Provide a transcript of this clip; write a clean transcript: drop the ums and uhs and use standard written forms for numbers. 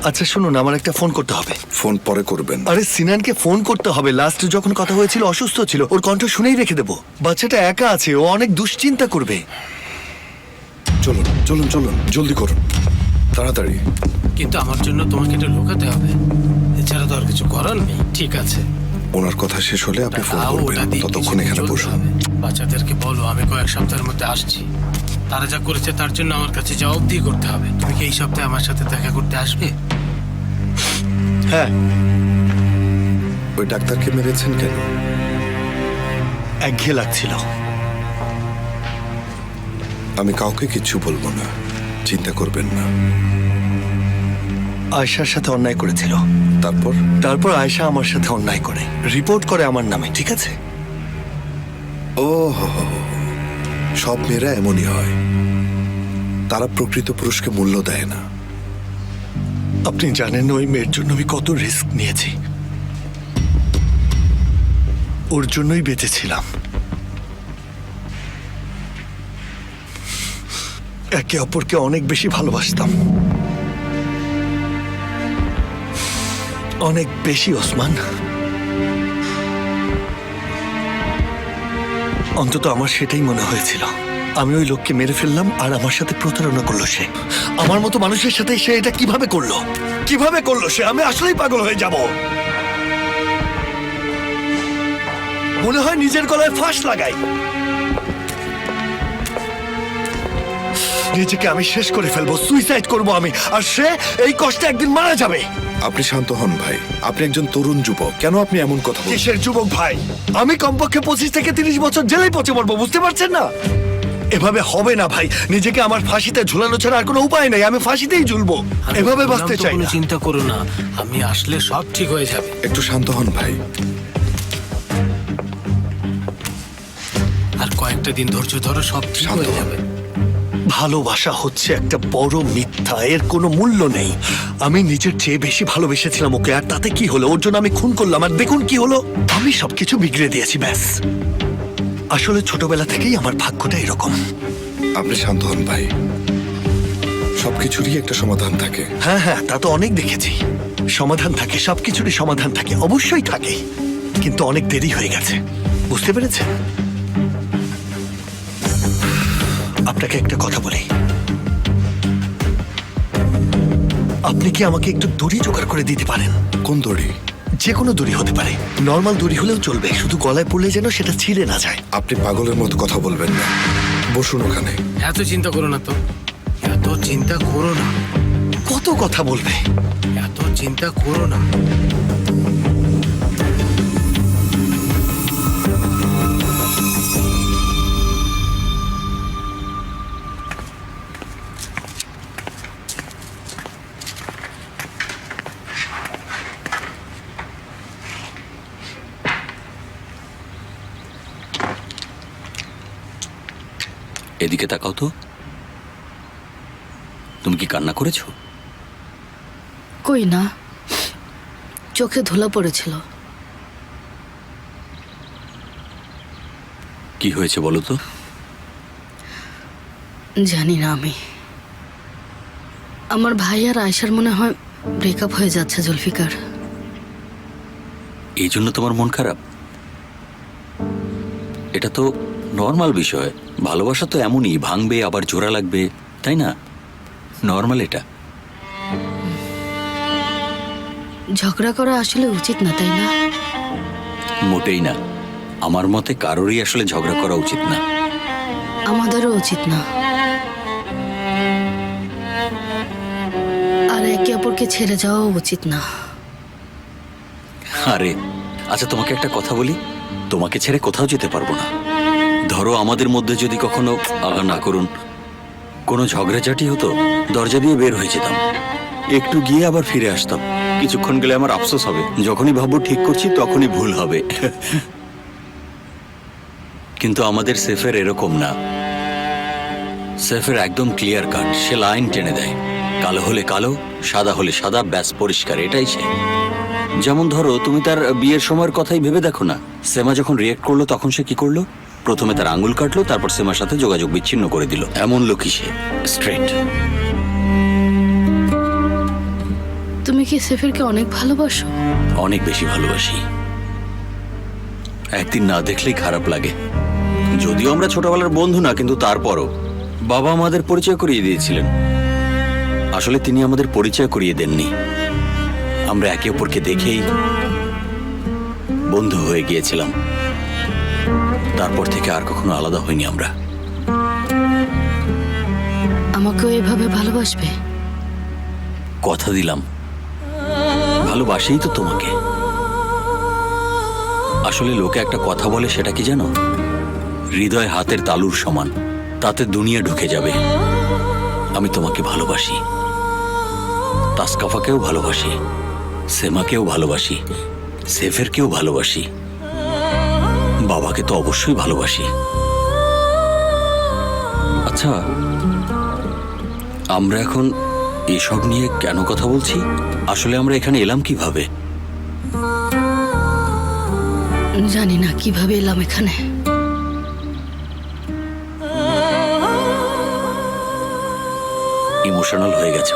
আচ্ছা শুনুন, আমার একটা ফোন করতে হবে। ফোন পরে করবেন। আরে সিনানকে ফোন করতে হবে। লাস্ট যখন কথা হয়েছিল অসুস্থ ছিল, ওর কণ্ঠ শুনেই রেখে দেবো। বাচ্চাটা একা আছে, ও অনেক দুশ্চিন্তা করবে। চলুন চলুন চলুন, জলদি করুন, তাড়াতাড়ি। কিন্তু আমার জন্য তোমাকে এটা লুকাতে হবে, এছাড়া তো আর কিছু করার নেই। ঠিক আছে, ওনার কথা শেষ হলে আপনি ফোন টাকাও করবেন, ওটা দিয়ে ততক্ষণ কিছুদিন এখানে চলতে বসুন। হবে। বাচ্চাদেরকে বলো আমি কয়েক সপ্তাহের মধ্যে আসছি। তারা যা করেছে তার জন্য আমার কাছে জবাব দিয়ে করতে হবে। তুমি কি এই সপ্তাহে আমার সাথে দেখা করতে আসবে? হ্যাঁ। ওই ডাক্তারকে মেরেছেন কেন? একঘেয়ে লাগছিল। আমি কাউকে কিচ্ছু বলবো না, চিন্তা করবেন না। আয়েশার সাথে অন্যায় করেছিল। তারপর আয়েশা আমার সাথে অন্যায় করে রিপোর্ট করে আমার নামে, ঠিক আছে? ও হো হো হো। সব মেয়েরা এমনই হয়, তারা প্রকৃত পুরুষকে মূল্য দেয় না। আপনি জানেন ওই মেয়ের জন্য আমি কত রিস্ক নিয়েছি। ওর জন্যই বেঁচেছিলাম। একে অপরকে অনেক বেশি ভালোবাসতাম, অনেক বেশি। ওসমান, অন্তত আমার সেটাই মনে হয়েছিল। আমি ওই লোককে মেরে ফেললাম আর আমার সাথে প্রতারণা করলো সে। আমার মতো মানুষের সাথে সে এটা কিভাবে করলো? কিভাবে করলো সে? আমি আসলেই পাগল হয়ে যাব। মনে হয় নিজের গলায় ফাঁস লাগাই। নিজেকে আমি শেষ করে ফেলবো, সুইসাইড করবো আমি, আর সে এই কষ্টে একদিন মারা যাবে। আপনি শান্ত হন ভাই, আপনি একজন তরুণ যুবক, কেন আপনি এমন কথা বলছেন? কিসের যুবক ভাই? আমি কমপক্ষে 25 থেকে 30 বছর জেলেই পচে মরবো, বুঝতে পারছেন না? এভাবে হবে না ভাই। নিজেকে আমার ফাঁসিতে ঝুলানো ছাড়া আর কোনো উপায় নেই। আমি ফাঁসিতেই ঝুলবো, এভাবে বাঁচতে চাই না। চিন্তা করো না, আমি আসলে সব ঠিক হয়ে যাবে। একটু শান্ত হন ভাই। আর কয়েকটা দিন ধৈর্য ধরো, সব ঠিক হয়ে যাবে। ভালোবাসা হচ্ছে একটা বড় মিথ্যা, এর কোনো মূল্য নেই। আমি নিজের চেয়ে বেশি ভালোবেসেছিলাম ওকে, আর তাতে কি হলো? ওর জন্য আমি খুন করলাম, আর দেখুন কি হলো। আমি সবকিছু বিগড়ে দিয়েছি, ব্যাস। আসলে ছোটবেলা থেকেই আমার ভাগ্যটা এরকম। আপনি শান্ত হন ভাই, সবকিছুরই একটা সমাধান থাকে। হ্যাঁ হ্যাঁ, তা তো অনেক দেখেছি। সমাধান থাকে, সবকিছুরই সমাধান থাকে, অবশ্যই থাকে। কিন্তু অনেক দেরি হয়ে গেছে, বুঝতে পেরেছেন? আপনাকে একটা কথা বলি, আপনি কি আমাকে একটু দড়ি জোগাড় করে দিতে পারেন? কোন দড়ি? যে কোনো দড়ি হতে পারে, নর্মাল দড়ি হলেও চলবে, শুধু গলায় পড়লে যেন সেটা ছিঁড়ে না যায়। আপনি পাগলের মতো কথা বলবেন না, বসুন ওখানে। এত চিন্তা করো না তো, এত চিন্তা করো না। কত কথা বলবে? এত চিন্তা করো না। এদিকে তাকাও তো। তুমি কি কান্না করেছো? কই না, চোখে ধুলা পড়েছিল। কি হয়েছে বলো তো? জানি না আমি। আমার ভাই আর আয়েশার মনে হয় ব্রেকআপ হয়ে যাচ্ছে জুলফিকার। এই জন্য তোমার মন খারাপ? এটা তো নর্মাল বিষয়। ভালোবাসা তো এমনই, ভাঙবে আবার জোড়া লাগবে, তাই না? নর্মাল এটা। ঝগড়া করা আসলে উচিত না, তাই না? মোটেই না। আমার মতে কারোরই আসলে ঝগড়া করা উচিত না। আমাদেরও উচিত না। আর একে অপরকে ছেড়ে যাওয়াও উচিত না। আরে আচ্ছা, তোমাকে একটা কথা বলি, তোমাকে ছেড়ে কোথাও যেতে পারবো না। ধরো আমাদের মধ্যে যদি কখনো আঘাত না করুন কোনো ঝগড়াঝাটি হতো, দরজা দিয়ে বের হয়ে যেতাম, একটু গিয়ে আবার ফিরে আসতাম। কিছুক্ষণ গেলে আমার আফসোস হবে, যখনই ভাববো ঠিক করছি তখনই ভুল হবে। কিন্তু আমাদের সেফের এরকম না। সেফের একদম ক্লিয়ার কাট, সে লাইন টেনে দেয়। কালো হলে কালো, সাদা হলে সাদা, ব্যাস পরিষ্কার, এটাই সে। যেমন ধরো তুমি তার বিয়ের সময়ের কথাই ভেবে দেখো না। সেমা যখন রিয়েক্ট করলো তখন সে কি করলো? প্রথমে তার আঙুল কাটলো, তারপর সেমার সাথে যোগাযোগ বিচ্ছিন্ন করে দিল। এমন লোকই সে, স্ট্রেট। তুমি কি সেফিরকে অনেক ভালোবাসো? অনেক বেশি ভালোবাসি। একদিন না দেখলেই খারাপ লাগে। যদিও আমরা ছোটবেলার বন্ধু না, কিন্তু তারপরও বাবা আমাদের পরিচয় করিয়ে দিয়েছিলেন। আসলে তিনি আমাদের পরিচয় করিয়ে দেননি, আমরা একে অপরকে দেখেই বন্ধু হয়ে গিয়েছিলাম। তারপর থেকে আর কখনো আলাদা হইনি আমরা। আমাকেও এভাবে ভালোবাসবে? কথা দিলাম, ভালোবাসেই তো তোমাকে। আসলে লোকে একটা কথা বলে, সেটা কি জানো? হৃদয় হাতের তালুর সমান, তাতে দুনিয়া ঢুকে যাবে। আমি তোমাকে ভালোবাসি, তাসকাফাকেও ভালোবাসি, সেমাকেও ভালোবাসি, সেফেরকেও ভালোবাসি, বাবাকে তো অবশ্যই ভালোবাসি। আচ্ছা, আমরা এখন এসব নিয়ে কেন কথা বলছি? আসলে আমরা এখানে এলাম কিভাবে? জানি না কিভাবে এলাম এখানে। ইমোশনাল হয়ে গেছে।